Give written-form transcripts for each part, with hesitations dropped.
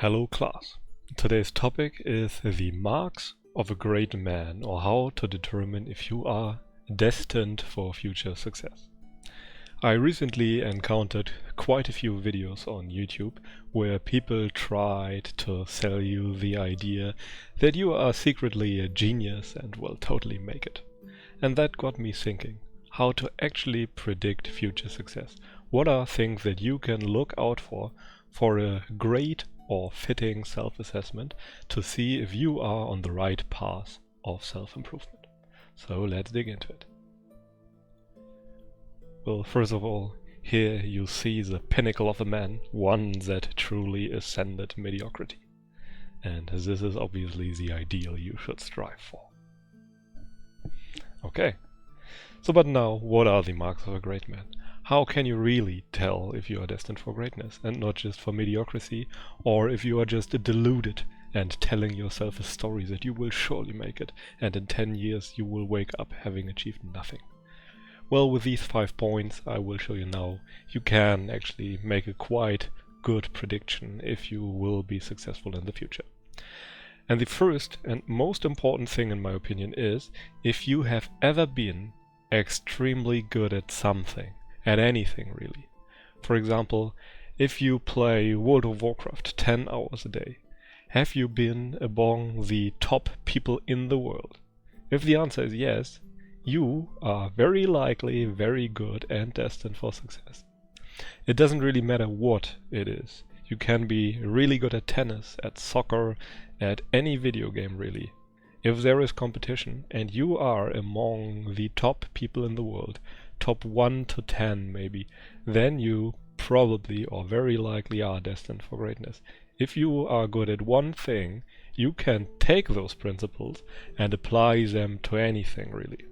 Hello class. Today's topic is the marks of a great man, or how to determine if you are destined for future success. I recently encountered quite a few videos on YouTube where people tried to sell you the idea that you are secretly a genius and will totally make it. And that got me thinking how to actually predict future success. What are things that you can look out for a great or fitting self-assessment to see if you are on the right path of self-improvement. So let's dig into it. Well, first of all, here you see the pinnacle of a man, one that truly ascended mediocrity. And this is obviously the ideal you should strive for. Okay, but now, what are the marks of a great man? How can you really tell if you are destined for greatness and not just for mediocrity, or if you are just deluded and telling yourself a story that you will surely make it and in 10 years you will wake up having achieved nothing? Well, with these 5 points I will show you now, you can actually make a quite good prediction if you will be successful in the future. And the first and most important thing in my opinion is if you have ever been extremely good at something, at anything really. For example, if you play World of Warcraft 10 hours a day, have you been among the top people in the world? If the answer is yes, you are very likely very good and destined for success. It doesn't really matter what it is. You can be really good at tennis, at soccer, at any video game really. If there is competition and you are among the top people in the world, top 1 to 10 maybe, then you probably or very likely are destined for greatness. If you are good at one thing, you can take those principles and apply them to anything really.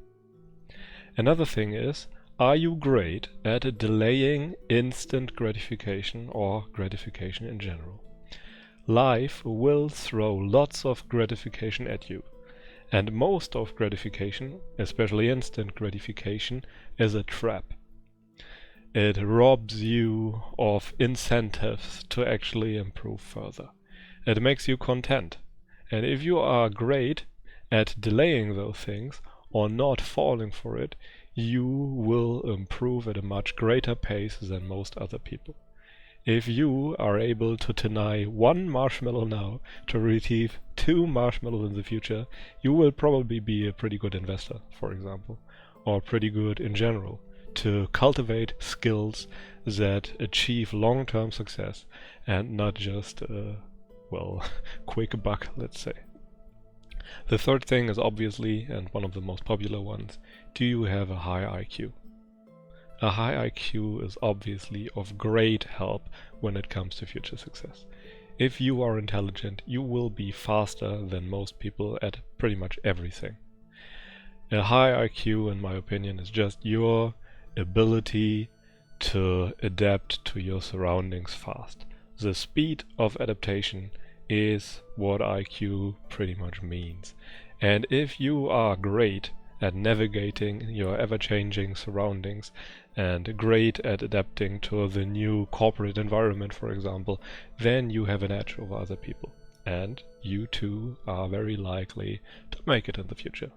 Another thing is, are you great at delaying instant gratification or gratification in general? Life will throw lots of gratification at you. And most of gratification, especially instant gratification, is a trap. It robs you of incentives to actually improve further. It makes you content. And if you are great at delaying those things or not falling for it, you will improve at a much greater pace than most other people. If you are able to deny 1 marshmallow now to retrieve 2 marshmallows in the future, you will probably be a pretty good investor, for example, or pretty good in general to cultivate skills that achieve long-term success and not just quick buck, let's say. The third thing is obviously, and one of the most popular ones, do you have a high IQ? A high IQ is obviously of great help when it comes to future success. If you are intelligent, you will be faster than most people at pretty much everything. A high IQ, in my opinion, is just your ability to adapt to your surroundings fast. The speed of adaptation is what IQ pretty much means. And if you are great at navigating your ever-changing surroundings and great at adapting to the new corporate environment, for example, then you have an edge over other people. And you too are very likely to make it in the future.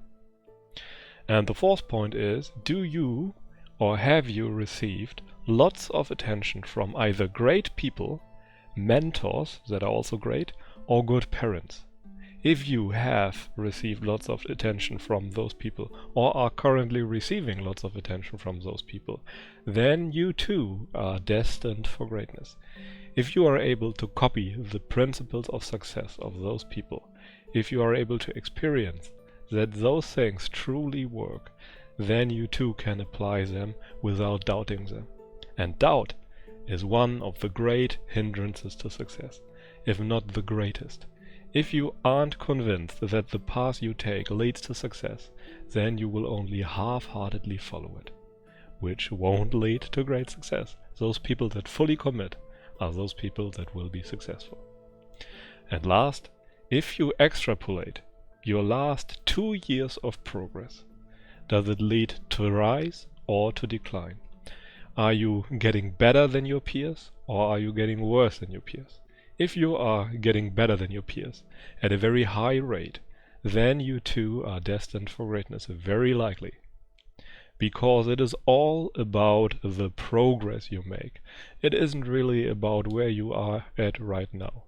And the fourth point is, do you or have you received lots of attention from either great people, mentors that are also great, or good parents? If you have received lots of attention from those people or are currently receiving lots of attention from those people, then you too are destined for greatness. If you are able to copy the principles of success of those people, if you are able to experience that those things truly work, then you too can apply them without doubting them. And doubt is one of the great hindrances to success, if not the greatest. If you aren't convinced that the path you take leads to success, then you will only half-heartedly follow it, which won't lead to great success. Those people that fully commit are those people that will be successful. And last, if you extrapolate your last 2 years of progress, does it lead to rise or to decline? Are you getting better than your peers or are you getting worse than your peers? If you are getting better than your peers at a very high rate, then you too are destined for greatness, very likely. Because it is all about the progress you make. It isn't really about where you are at right now.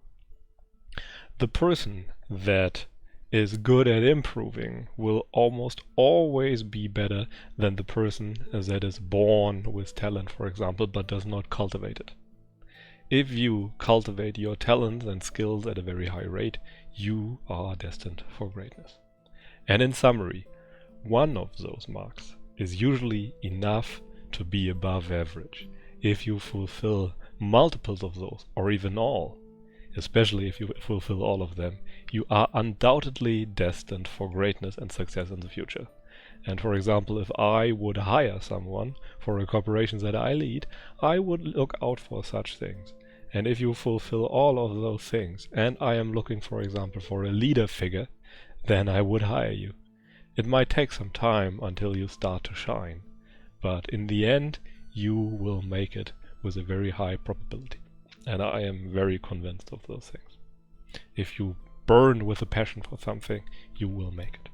The person that is good at improving will almost always be better than the person that is born with talent, for example, but does not cultivate it. If you cultivate your talents and skills at a very high rate, you are destined for greatness. And in summary, one of those marks is usually enough to be above average. If you fulfill multiples of those, or even all, especially if you fulfill all of them, you are undoubtedly destined for greatness and success in the future. And for example, if I would hire someone for a corporation that I lead, I would look out for such things. And if you fulfill all of those things, and I am looking, for example, for a leader figure, then I would hire you. It might take some time until you start to shine, but in the end, you will make it with a very high probability. And I am very convinced of those things. If you burn with a passion for something, you will make it.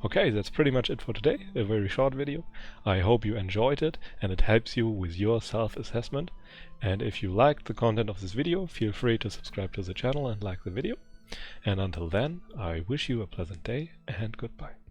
Okay, that's pretty much it for today. A very short video. I hope you enjoyed it and it helps you with your self-assessment. And if you liked the content of this video, feel free to subscribe to the channel and like the video. And until then, I wish you a pleasant day and goodbye.